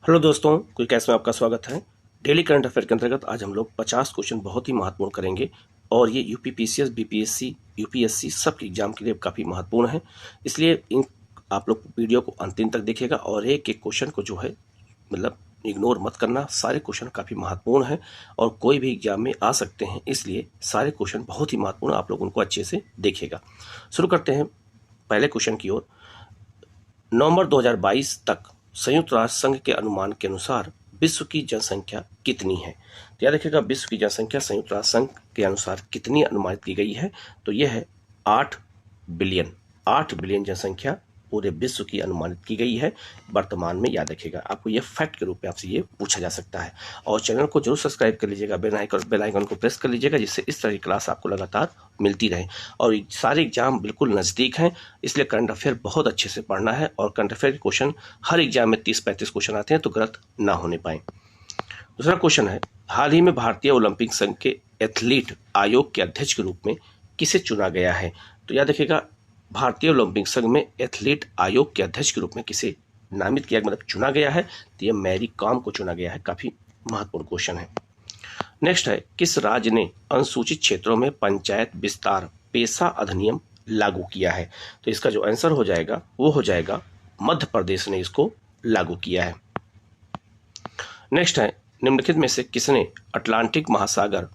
Hello दोस्तों, quick cash में आपका स्वागत है। डेली करंट अफेयर के अंतर्गत आज हम लोग 50 क्वेश्चन बहुत ही महत्वपूर्ण करेंगे और ये यूपी पीसीएस, बीपीएससी, यूपीएससी सबके एग्जाम के लिए काफ़ी महत्वपूर्ण है। इसलिए इन आप लोग वीडियो को अंतिम तक देखिएगा और एक एक क्वेश्चन को जो है मतलब इग्नोर मत करना। सारे क्वेश्चन काफ़ी महत्वपूर्ण हैं और कोई भी एग्जाम में आ सकते हैं, इसलिए सारे क्वेश्चन बहुत ही महत्वपूर्ण, आप लोग उनको अच्छे से देखिएगा। शुरू करते हैं पहले क्वेश्चन की ओर। नवंबर 2022 तक संयुक्त राष्ट्र संघ के अनुमान के अनुसार विश्व की जनसंख्या कितनी है? तो याद रखिएगा, विश्व की जनसंख्या संयुक्त राष्ट्र संघ के अनुसार कितनी अनुमानित की गई है? तो यह है 8 बिलियन। 8 बिलियन जनसंख्या पूरे विश्व की अनुमानित की गई है वर्तमान में। याद रखिएगा, आपको यह फैक्ट के रूप में आपसे ये पूछा जा सकता है। और चैनल को जरूर सब्सक्राइब कर लीजिएगा, बेल आइकन को प्रेस कर लीजिएगा, जिससे इस तरह की क्लास आपको लगातार मिलती रहे। और सारे एग्जाम बिल्कुल नज़दीक हैं, इसलिए करंट अफेयर बहुत अच्छे से पढ़ना है। और करंट अफेयर के क्वेश्चन हर एग्जाम में 30-35 क्वेश्चन आते हैं, तो गलत ना होने पाए। दूसरा क्वेश्चन है, हाल ही में भारतीय ओलंपिक संघ के एथलीट आयोग के अध्यक्ष के रूप में किसे चुना गया है? तो याद रखिएगा, भारतीय ओलंपिक संघ में एथलीट आयोग के अध्यक्ष के रूप में किसे नामित किया, मतलब चुना गया है? तो यह मैरी कॉम को चुना गया है। काफी महत्वपूर्ण क्वेश्चन है। नेक्स्ट है, किस राज्य ने अनुसूचित क्षेत्रों में पंचायत विस्तार पेशा अधिनियम लागू किया है? तो इसका जो आंसर हो जाएगा वो हो जाएगा मध्य प्रदेश ने इसको लागू किया है। नेक्स्ट है, निम्नलिखित में से किसने अटलांटिक महासागर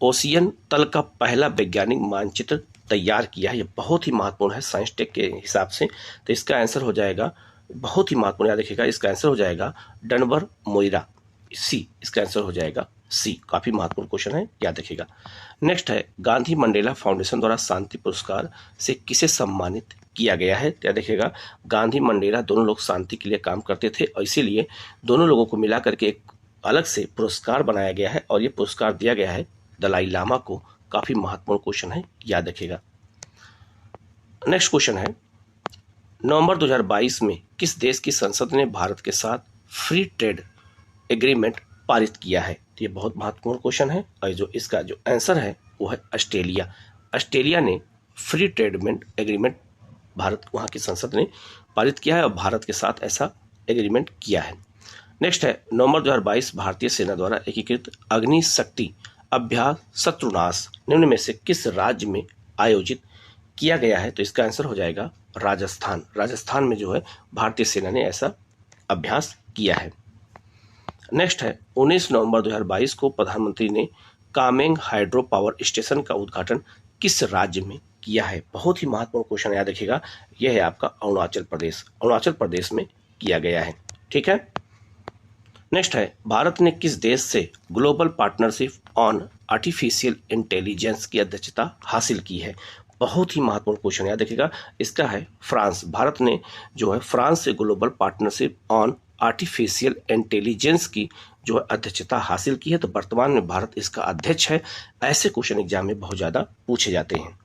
ओशियन तल का पहला वैज्ञानिक मानचित्र तैयार किया है? यह बहुत ही महत्वपूर्ण है साइंस टेक के हिसाब से। तो इसका आंसर हो जाएगा, बहुत ही महत्वपूर्ण, याद रखिएगा, इसका आंसर हो जाएगा डनबर मोइरा, सी। इसका आंसर हो जाएगा सी। काफी महत्वपूर्ण क्वेश्चन है, याद रखिएगा। नेक्स्ट है, गांधी मंडेला फाउंडेशन द्वारा शांति पुरस्कार से किसे सम्मानित किया गया है? याद रखिएगा, गांधी मंडेला दोनों लोग शांति के लिए काम करते थे और इसीलिए दोनों लोगों को मिला करके एक अलग से पुरस्कार बनाया गया है और ये पुरस्कार दिया गया है दलाई लामा को। काफी महत्वपूर्ण क्वेश्चन है, याद रखिएगा। नेक्स्ट क्वेश्चन है, नवंबर 2022 में किस देश की संसद ने भारत के साथ फ्री ट्रेड एग्रीमेंट पारित किया है? तो ये बहुत महत्वपूर्ण क्वेश्चन है और जो इसका जो आंसर है वो है ऑस्ट्रेलिया। ऑस्ट्रेलिया ने फ्री ट्रेड एग्रीमेंट भारत वहां की संसद ने पारित किया है और भारत के साथ ऐसा एग्रीमेंट किया है। नेक्स्ट है, नवंबर 2022 भारतीय सेना द्वारा एकीकृत अग्नि शक्ति अभ्यास शत्रुनाश निम्न में से किस राज्य में आयोजित किया गया है? तो इसका आंसर हो जाएगा राजस्थान। राजस्थान में जो है भारतीय सेना ने ऐसा अभ्यास किया है। नेक्स्ट है, 19 नवंबर 2022 को प्रधानमंत्री ने कामेंग हाइड्रो पावर स्टेशन का उद्घाटन किस राज्य में किया है? बहुत ही महत्वपूर्ण क्वेश्चन, याद रखिएगा, यह है आपका अरुणाचल प्रदेश। अरुणाचल प्रदेश में किया गया है। ठीक है। नेक्स्ट है, भारत ने किस देश से global partnership on artificial intelligence की अध्यक्षता हासिल की है? बहुत ही महत्वपूर्ण क्वेश्चन, याद रखिएगा, इसका है फ्रांस। भारत ने जो है फ्रांस से global partnership on artificial intelligence की जो है अध्यक्षता हासिल की है। तो वर्तमान में भारत इसका अध्यक्ष है। ऐसे क्वेश्चन एग्जाम में बहुत ज्यादा पूछे जाते हैं।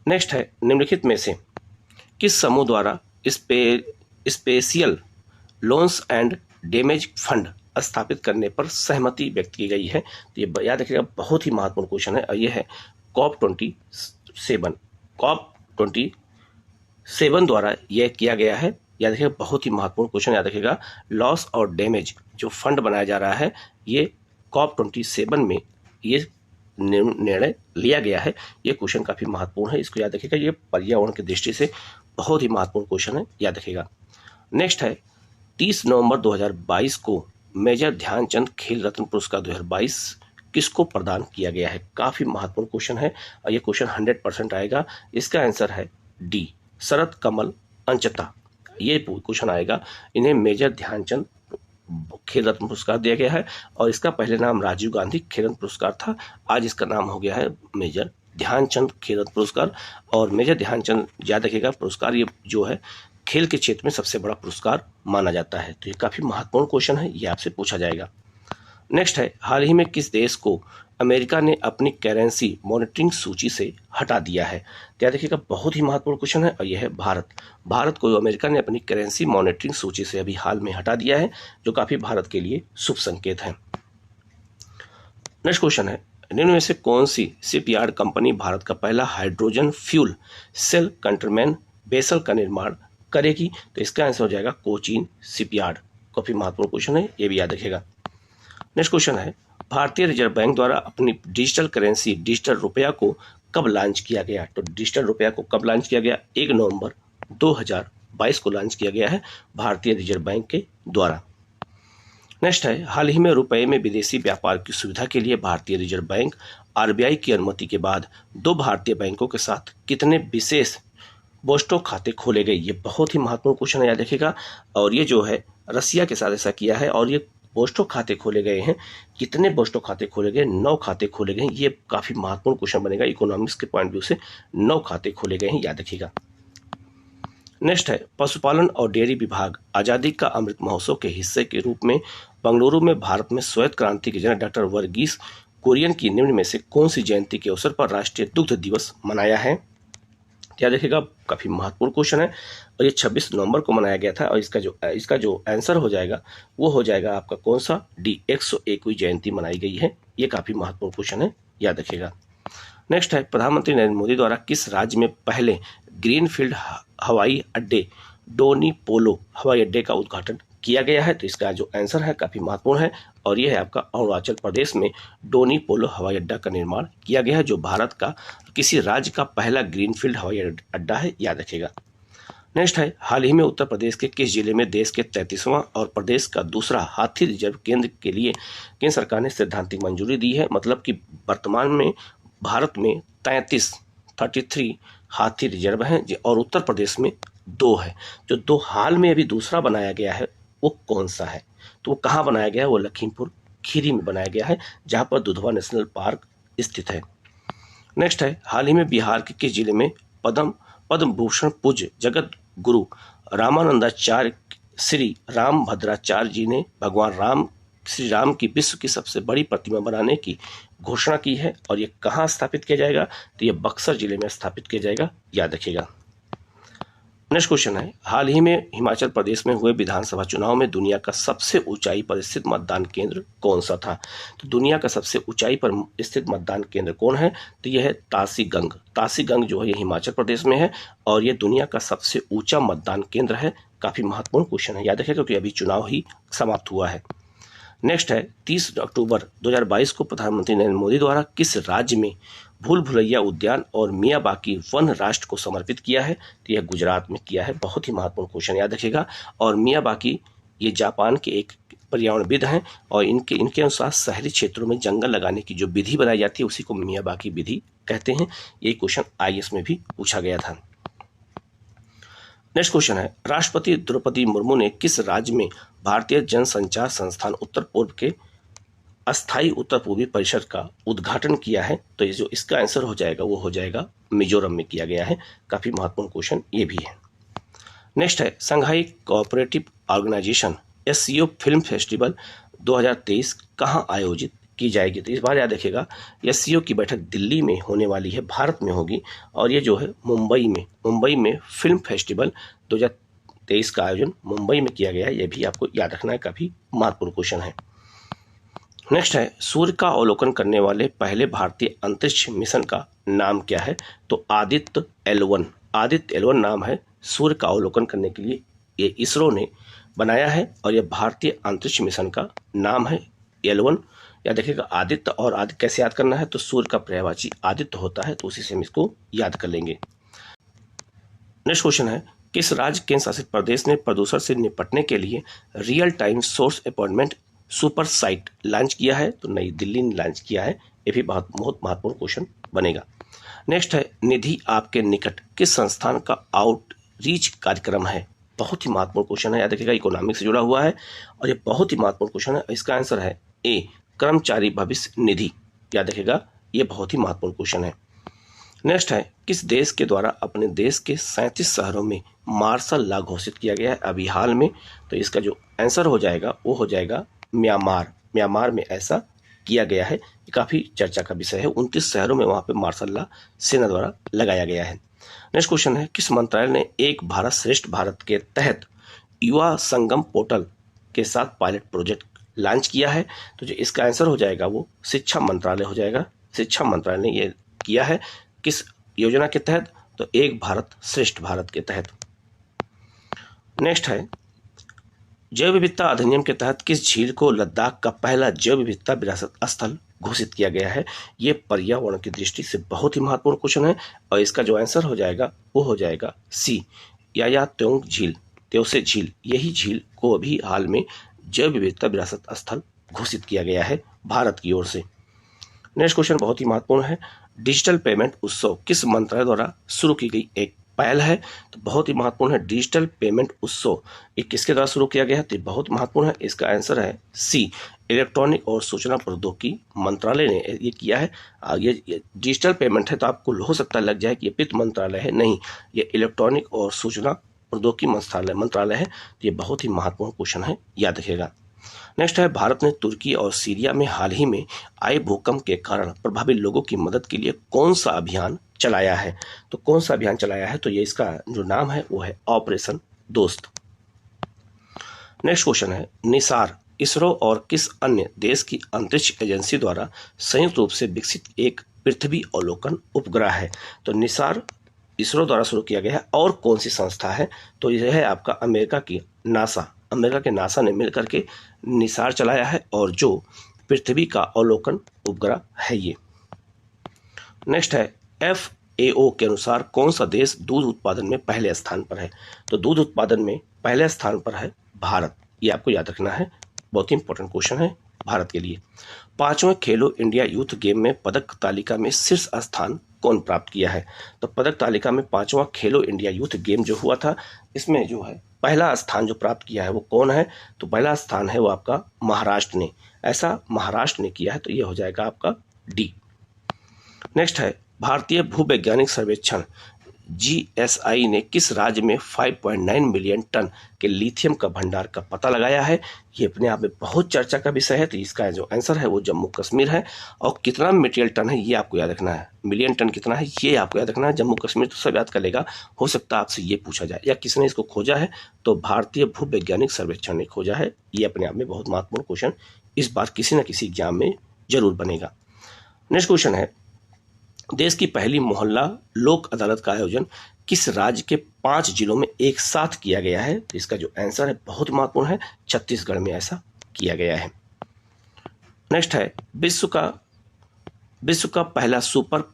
नेक्स्ट है, निम्नलिखित में से किस समूह द्वारा special loans and damage fund स्थापित करने पर सहमति व्यक्त की गई है? तो ये याद रखिएगा, बहुत ही महत्वपूर्ण क्वेश्चन है और यह है COP27 द्वारा यह किया गया है। याद रखिएगा, बहुत ही महत्वपूर्ण क्वेश्चन, याद रखिएगा, लॉस और डैमेज जो फंड बनाया जा रहा है ये COP27 में ये निर्णय लिया गया है। ये क्वेश्चन काफी महत्वपूर्ण है, इसको याद रखिएगा, ये पर्यावरण की दृष्टि से बहुत ही महत्वपूर्ण क्वेश्चन है, याद रखिएगा। नेक्स्ट है, 30 नवंबर 2022 को मेजर ध्यानचंद खेल रत्न पुरस्कार 2022 किसको प्रदान किया गया है? काफी महत्वपूर्ण क्वेश्चन है और ये क्वेश्चन 100% आएगा। इसका आंसर है डी, शरद कमल अंचता। ये क्वेश्चन आएगा। इन्हें मेजर ध्यानचंद खेल रत्न पुरस्कार दिया गया है और इसका पहले नाम राजीव गांधी खेल रत्न पुरस्कार था। आज इसका नाम हो गया है मेजर ध्यानचंद खेल रत्न पुरस्कार। और मेजर ध्यानचंद, याद रखिएगा, पुरस्कार ये जो है खेल के क्षेत्र में सबसे बड़ा पुरस्कार माना जाता है। तो ये काफी महत्वपूर्ण क्वेश्चन है, ये आपसे पूछा जाएगा। नेक्स्ट है, हाल ही में किस देश को अमेरिका ने अपनी करेंसी मॉनिटरिंग सूची से हटा दिया है? तो याद रखिएगा, बहुत ही महत्वपूर्ण क्वेश्चन है और यह है भारत। भारत को अमेरिका ने अपनी करेंसी मॉनिटरिंग सूची से अभी हाल में हटा दिया है, जो काफी भारत के लिए शुभ संकेत है। नेक्स्ट क्वेश्चन है, निम्न में से कौन सी शिपयार्ड कंपनी भारत का पहला hydrogen fuel cell containment vessel का निर्माण करेगी? तो इसका आंसर हो जाएगा कोचीन शिपयार्ड। काफी महत्वपूर्ण क्वेश्चन है, ये भी याद रखिएगा। नेक्स्ट क्वेश्चन है, भारतीय रिजर्व बैंक द्वारा अपनी डिजिटल करेंसी डिजिटल रुपया को कब लॉन्च किया गया? तो डिजिटल रुपया को कब लॉन्च किया गया? 1 नवंबर 2022 को लॉन्च किया गया है भारतीय रिजर्व बैंक के द्वारा। नेक्स्ट है, हाल ही में रुपए में विदेशी व्यापार की सुविधा के लिए भारतीय रिजर्व बैंक आरबीआई की अनुमति के बाद 2 भारतीय बैंकों के साथ कितने विशेष बोस्टो खाते खोले गए? ये बहुत ही महत्वपूर्ण क्वेश्चन है, याद रखिएगा। और ये जो है रसिया के साथ ऐसा किया है और ये बोस्टो खाते खोले गए हैं। कितने बोस्टो खाते खोले गए? 9 खाते खोले गए हैं। ये काफी महत्वपूर्ण क्वेश्चन बनेगा इकोनॉमिक्स के पॉइंट व्यू से। 9 खाते खोले गए हैं, याद रखिएगा। नेक्स्ट है, पशुपालन और डेयरी विभाग आजादी का अमृत महोत्सव के हिस्से के रूप में बेंगलुरु में भारत में श्वेत क्रांति के जनक डॉक्टर वर्गीस कुरियन की निम्न में से कौन सी जयंती के अवसर पर राष्ट्रीय दुग्ध दिवस मनाया है? याद रखिएगा, काफी महत्वपूर्ण क्वेश्चन है और ये 26 नवंबर को मनाया गया था। और इसका जो आंसर हो जाएगा वो हो जाएगा आपका कौन सा? डी, 101वीं जयंती मनाई गई है। ये काफी महत्वपूर्ण क्वेश्चन है, याद रखिएगा। नेक्स्ट है, प्रधानमंत्री नरेंद्र मोदी द्वारा किस राज्य में पहले ग्रीनफील्ड हवाई अड्डे डोनी पोलो हवाई अड्डे का उद्घाटन किया गया है? तो इसका जो आंसर है काफी महत्वपूर्ण है और यह है आपका अरुणाचल प्रदेश में डोनी पोलो हवाई अड्डा का निर्माण किया गया है, जो भारत का किसी राज्य का पहला ग्रीनफील्ड हवाई अड्डा है, याद रखिएगा। नेक्स्ट है, हाल ही में उत्तर प्रदेश के किस जिले में देश के 33वां और प्रदेश का दूसरा हाथी रिजर्व केंद्र के लिए केंद्र सरकार ने सैद्धांतिक मंजूरी दी है? मतलब कि वर्तमान में भारत में 33 हाथी रिजर्व हैं और उत्तर प्रदेश में 2 है। जो 2 हाल में अभी दूसरा बनाया गया है वो कौन सा है? तो वो कहाँ बनाया गया है? वो लखीमपुर खीरी में बनाया गया है, जहां पर दुधवा नेशनल पार्क स्थित है। नेक्स्ट है, हाल ही में बिहार के किस जिले में पद्म भूषण पूज्य जगत गुरु रामानंदाचार्य श्री रामभद्राचार्य जी ने भगवान श्री राम की विश्व की सबसे बड़ी प्रतिमा बनाने की घोषणा की है? और ये कहाँ स्थापित किया जाएगा? तो ये बक्सर जिले में स्थापित किया जाएगा, याद रखिएगा। नेक्स्ट क्वेश्चन है, हाल ही में हिमाचल प्रदेश में हुए विधानसभा चुनाव में दुनिया का सबसे ऊंचाई पर स्थित मतदान केंद्र कौन सा था? तो दुनिया का सबसे ऊंचाई पर स्थित मतदान केंद्र कौन है? तो यह है तासीगंग। तासीगंग जो है ये हिमाचल प्रदेश में है और ये दुनिया का सबसे ऊंचा मतदान केंद्र है। काफी महत्वपूर्ण क्वेश्चन है, याद रखिएगा, क्योंकि अभी चुनाव ही समाप्त हुआ है। नेक्स्ट है, 30 अक्टूबर 2022 को प्रधानमंत्री नरेंद्र मोदी द्वारा किस राज्य में भूल भुलैया उद्यान और मियाबाकी वन राष्ट्र को समर्पित किया है? तो यह गुजरात में किया है। बहुत ही महत्वपूर्ण क्वेश्चन, याद रखिएगा। और मियाबाकी ये जापान के एक पर्यावरणविद हैं और इनके अनुसार शहरी क्षेत्रों में जंगल लगाने की जो विधि बनाई जाती है उसी को मियाबाकी विधि कहते हैं। ये क्वेश्चन IAS में भी पूछा गया था। नेक्स्ट क्वेश्चन है, राष्ट्रपति द्रौपदी मुर्मू ने किस राज्य में भारतीय जनसंचार संस्थान उत्तर पूर्व के अस्थायी उत्तर पूर्वी परिषद का उद्घाटन किया है? तो ये जो इसका आंसर हो जाएगा वो हो जाएगा मिजोरम में किया गया है। काफी महत्वपूर्ण क्वेश्चन ये भी है। नेक्स्ट है, Shanghai cooperative organisation SCO film festival 2023 कहाँ आयोजित की जाएगी? तो इस बार याद रखिएगा, SCO की बैठक दिल्ली में होने वाली है, भारत में होगी और ये जो है मुंबई में फिल्म फेस्टिवल 2023 का आयोजन मुंबई में किया गया है। ये भी आपको याद रखना है, काफी महत्वपूर्ण क्वेश्चन है। नेक्स्ट है, सूर्य का अवलोकन करने वाले पहले भारतीय अंतरिक्ष मिशन का नाम क्या है? तो आदित्य L1 नाम है सूर्य का अवलोकन करने के लिए ये इसरो ने बनाया है और यह भारतीय अंतरिक्ष मिशन का नाम है L1। याद रखिएगा, आदित्य और आदित्य कैसे याद करना है? तो सूर्य का पर्यायवाची आदित्य होता है, तो उसी से हम इसको याद कर लेंगे। नेक्स्ट क्वेश्चन है, किस राज्य केंद्र शासित प्रदेश ने प्रदूषण से निपटने के लिए real time source appointment super site launch किया है? तो नई दिल्ली ने लॉन्च किया है। ये भी बहुत महत्वपूर्ण क्वेश्चन बनेगा। नेक्स्ट है, निधि आपके निकट किस संस्थान का आउटरीच कार्यक्रम है? बहुत ही महत्वपूर्ण क्वेश्चन है, याद रखिएगा, इकोनॉमिक्स से जुड़ा हुआ है और ये बहुत ही महत्वपूर्ण क्वेश्चन है। इसका आंसर है A, कर्मचारी भविष्य निधि। याद रखिएगा, ये बहुत ही महत्वपूर्ण क्वेश्चन है। नेक्स्ट है, किस देश के द्वारा अपने देश के 37 शहरों में मार्शल लॉ घोषित किया गया है अभी हाल में? तो इसका जो आंसर हो जाएगा वो हो जाएगा म्यांमार में ऐसा किया गया है। ये काफी चर्चा का विषय है। 29 शहरों में वहां पे मार्शल लॉ सेना द्वारा लगाया गया है। नेक्स्ट क्वेश्चन है, किस मंत्रालय ने एक भारत श्रेष्ठ भारत के तहत युवा संगम पोर्टल के साथ पायलट प्रोजेक्ट लॉन्च किया है? तो जो इसका आंसर हो जाएगा वो शिक्षा मंत्रालय हो जाएगा। शिक्षा मंत्रालय ने ये किया है किस योजना के तहत? तो एक भारत श्रेष्ठ भारत के तहत। नेक्स्ट है, जैव विविधता अधिनियम के तहत किस झील को लद्दाख का पहला जैव विविधता विरासत स्थल घोषित किया गया है? ये पर्यावरण की दृष्टि से बहुत ही महत्वपूर्ण क्वेश्चन है और इसका जो आंसर हो जाएगा वो हो जाएगा सी, याया त्योंग झील, त्योसे झील। यही झील को अभी हाल में जैव विविधता विरासत स्थल घोषित किया गया है भारत की ओर से। नेक्स्ट क्वेश्चन बहुत ही महत्वपूर्ण है। डिजिटल पेमेंट उत्सव किस मंत्रालय द्वारा शुरू की गई एक पहल है? तो बहुत ही महत्वपूर्ण है। डिजिटल पेमेंट उत्सव ये किसके द्वारा शुरू किया गया है? तो बहुत महत्वपूर्ण है। इसका आंसर है सी, इलेक्ट्रॉनिक और सूचना प्रौद्योगिकी मंत्रालय ने ये किया है। ये डिजिटल पेमेंट है तो आपको हो सकता लग जाए कि ये वित्त मंत्रालय है, नहीं, ये इलेक्ट्रॉनिक और सूचना प्रौद्योगिकी मंत्रालय है। तो ये बहुत ही महत्वपूर्ण क्वेश्चन है, याद रखिएगा। नेक्स्ट है, भारत ने तुर्की और सीरिया में हाल ही में आए भूकंप के कारण प्रभावित लोगों की मदद के लिए कौन सा अभियान चलाया है? तो कौन सा अभियान चलाया है? तो ये इसका जो नाम है वो है ऑपरेशन दोस्त। नेक्स्ट क्वेश्चन है, निसार इसरो और किस अन्य देश की अंतरिक्ष एजेंसी द्वारा संयुक्त रूप से विकसित एक पृथ्वी अवलोकन उपग्रह है? तो निसार इसरो द्वारा शुरू किया गया है और कौन सी संस्था है? तो यह है आपका अमेरिका की नासा। अमेरिका के नासा ने मिलकर के निसार चलाया है और जो पृथ्वी का अवलोकन उपग्रह है ये। नेक्स्ट है, FAO के अनुसार कौन सा देश दूध उत्पादन में पहले स्थान पर है? तो दूध उत्पादन में पहले स्थान पर है भारत। ये आपको याद रखना है, बहुत ही इंपॉर्टेंट क्वेश्चन है भारत के लिए। 5वें खेलो इंडिया यूथ गेम में पदक तालिका में शीर्ष स्थान कौन प्राप्त किया है? तो पदक तालिका में 5वां खेलो इंडिया यूथ गेम जो हुआ था, इसमें जो है पहला स्थान जो प्राप्त किया है वो कौन है? तो पहला स्थान है वो आपका महाराष्ट्र ने। ऐसा महाराष्ट्र ने किया है, तो ये हो जाएगा आपका डी। नेक्स्ट है, भारतीय भूवैज्ञानिक सर्वेक्षण GSI ने किस राज्य में 5.9 मिलियन टन के लिथियम का भंडार का पता लगाया है? ये अपने आप में बहुत चर्चा का विषय है। तो इसका जो आंसर है वो जम्मू कश्मीर है। और कितना मटेरियल टन है ये आपको याद रखना है, मिलियन टन कितना है ये आपको याद रखना है। जम्मू कश्मीर तो सब याद कर लेगा, हो सकता है आपसे ये पूछा जाए या किसने इसको खोजा है? तो भारतीय भूवैज्ञानिक सर्वेक्षण ने खोजा है। ये अपने आप में बहुत महत्वपूर्ण क्वेश्चन इस बार किसी न किसी एग्जाम में जरूर बनेगा। नेक्स्ट क्वेश्चन है, देश की पहली मोहल्ला लोक अदालत का आयोजन किस राज्य के 5 जिलों में एक साथ किया गया है? तो इसका जो आंसर है बहुत महत्वपूर्ण है, छत्तीसगढ़ में ऐसा किया गया है। नेक्स्ट है, विश्व का पहला सुपर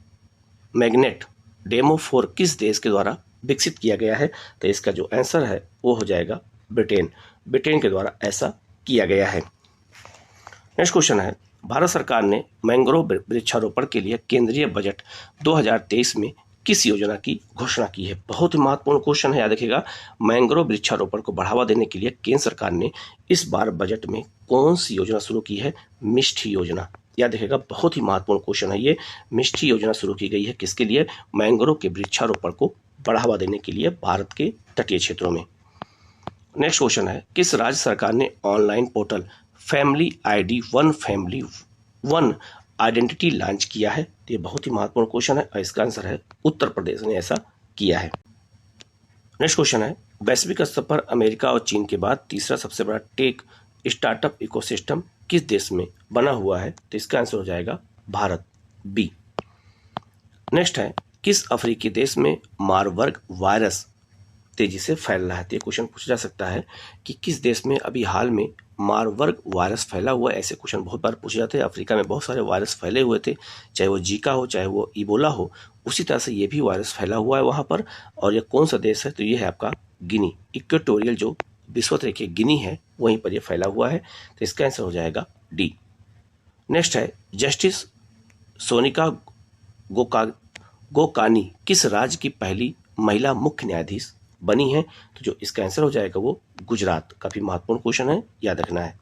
मैग्नेट डेमो 4 किस देश के द्वारा विकसित किया गया है? तो इसका जो आंसर है वो हो जाएगा ब्रिटेन के द्वारा ऐसा किया गया है। नेक्स्ट क्वेश्चन है, भारत सरकार ने मैंग्रोव वृक्षारोपण के लिए केंद्रीय बजट 2023 में किस योजना की घोषणा की है? बहुत ही महत्वपूर्ण क्वेश्चन है, याद रखिएगा। मैंग्रोव वृक्षारोपण को बढ़ावा देने के लिए केंद्र सरकार ने इस बार बजट में कौन सी योजना शुरू की है? मिष्टी योजना। याद रखिएगा, बहुत ही महत्वपूर्ण क्वेश्चन है ये। मिष्टी योजना शुरू की गई है किसके लिए? मैंग्रोव के वृक्षारोपण को बढ़ावा देने के लिए भारत के तटीय क्षेत्रों में। नेक्स्ट क्वेश्चन है, किस राज्य सरकार ने online portal family ID one identity launch किया है? तो ये बहुत ही महत्वपूर्ण क्वेश्चन है और इसका आंसर है उत्तर प्रदेश ने ऐसा किया है। नेक्स्ट क्वेश्चन है, वैश्विक स्तर पर अमेरिका और चीन के बाद तीसरा सबसे बड़ा टेक स्टार्टअप इकोसिस्टम किस देश में बना हुआ है? तो इसका आंसर हो जाएगा भारत, बी। नेक्स्ट है, किस अफ्रीकी देश में मारबर्ग वायरस तेजी से फैल रहा है? तो ये क्वेश्चन पूछा जा सकता है कि किस देश में अभी हाल में मारबर्ग वायरस फैला हुआ है। ऐसे क्वेश्चन बहुत बार पूछे जाते हैं। अफ्रीका में बहुत सारे वायरस फैले हुए थे, चाहे वो जीका हो चाहे वो इबोला हो, उसी तरह से ये भी वायरस फैला हुआ है वहाँ पर। और ये कौन सा देश है? तो ये है आपका गिनी, इक्वेटोरियल जो विषुवत रेखा गिनी है वहीं पर ये फैला हुआ है। तो इसका आंसर हो जाएगा डी। नेक्स्ट है, जस्टिस सोनिका गोकानी किस राज्य की पहली महिला मुख्य न्यायाधीश बनी है? तो जो इसका आंसर हो जाएगा वो गुजरात। काफी महत्वपूर्ण क्वेश्चन है, याद रखना है।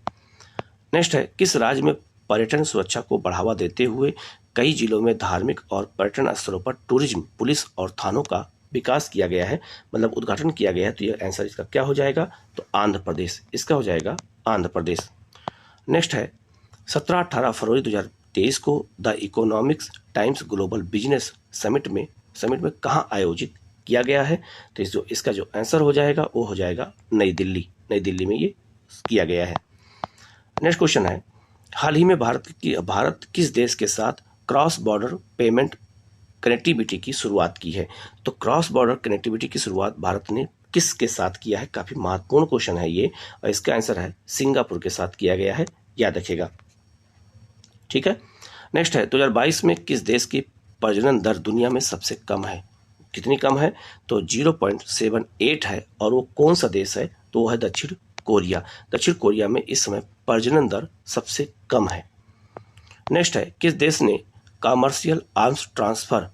नेक्स्ट है, किस राज्य में पर्यटन सुरक्षा को बढ़ावा देते हुए कई जिलों में धार्मिक और पर्यटन स्थलों पर टूरिज्म पुलिस और थानों का विकास किया गया है, मतलब उद्घाटन किया गया है? तो ये आंसर इसका क्या हो जाएगा? तो आंध्र प्रदेश। इसका हो जाएगा आंध्र प्रदेश। नेक्स्ट है, 17-18 फरवरी 2023 को the economics times global business summit में कहाँ आयोजित किया गया है? तो इसका जो आंसर हो जाएगा वो हो जाएगा नई दिल्ली में ये किया गया है। नेक्स्ट क्वेश्चन है, हाल ही में भारत किस देश के साथ क्रॉस बॉर्डर पेमेंट कनेक्टिविटी की शुरुआत की है? तो क्रॉस बॉर्डर कनेक्टिविटी की शुरुआत भारत ने किसके साथ किया है? काफी महत्वपूर्ण क्वेश्चन है ये, और इसका आंसर है सिंगापुर के साथ किया गया है, याद रखिएगा। ठीक है, नेक्स्ट है 2022 में किस देश की प्रजनन दर दुनिया में सबसे कम है? कितनी कम है? तो 0.78 है, और वो कौन सा देश है? तो वो है दक्षिण कोरिया। दक्षिण कोरिया में इस समय प्रजनन दर सबसे कम है। नेक्स्ट है किस देश ने commercial arms transfer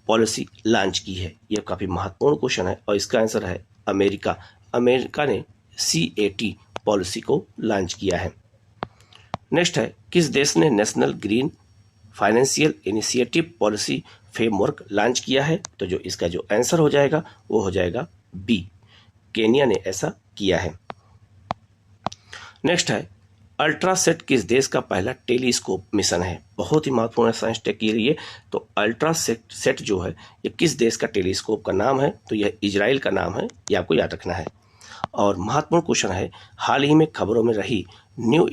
policy launch की है? यह काफी महत्वपूर्ण क्वेश्चन है, और इसका आंसर है अमेरिका। अमेरिका ने CAT पॉलिसी को लॉन्च किया है। नेक्स्ट है किस देश ने national green financial initiative policy framework launch किया है? तो जो इसका जो आंसर हो जाएगा वो हो जाएगा B, केनिया ने ऐसा किया है। नेक्स्ट है अल्ट्रासेट किस देश का पहला टेलीस्कोप मिशन है? बहुत ही महत्वपूर्ण है साइंस टेक के लिए। तो अल्ट्रासेट जो है ये किस देश का टेलीस्कोप का नाम है? तो यह इजराइल का नाम है, ये आपको याद रखना है। और महत्वपूर्ण क्वेश्चन है हाल ही में खबरों में रही न्यू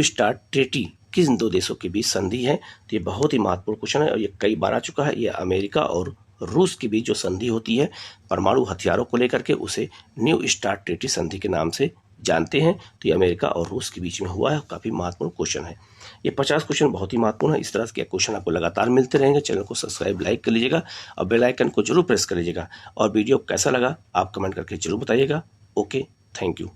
स्टार्ट ट्रीटी किस दो देशों के बीच संधि है? तो ये बहुत ही महत्वपूर्ण क्वेश्चन है, और ये कई बार आ चुका है। ये अमेरिका और रूस के बीच जो संधि होती है परमाणु हथियारों को लेकर के, उसे न्यू स्टार्ट ट्रीटी संधि के नाम से जानते हैं। तो ये अमेरिका और रूस के बीच में हुआ है, काफी महत्वपूर्ण क्वेश्चन है। ये 50 क्वेश्चन बहुत ही महत्वपूर्ण है। इस तरह के क्वेश्चन आपको लगातार मिलते रहेंगे। चैनल को सब्सक्राइब, लाइक कर लीजिएगा, और बेल आइकन को जरूर प्रेस कर लीजिएगा। और वीडियो कैसा लगा आप कमेंट करके जरूर बताइएगा। Okay, thank you.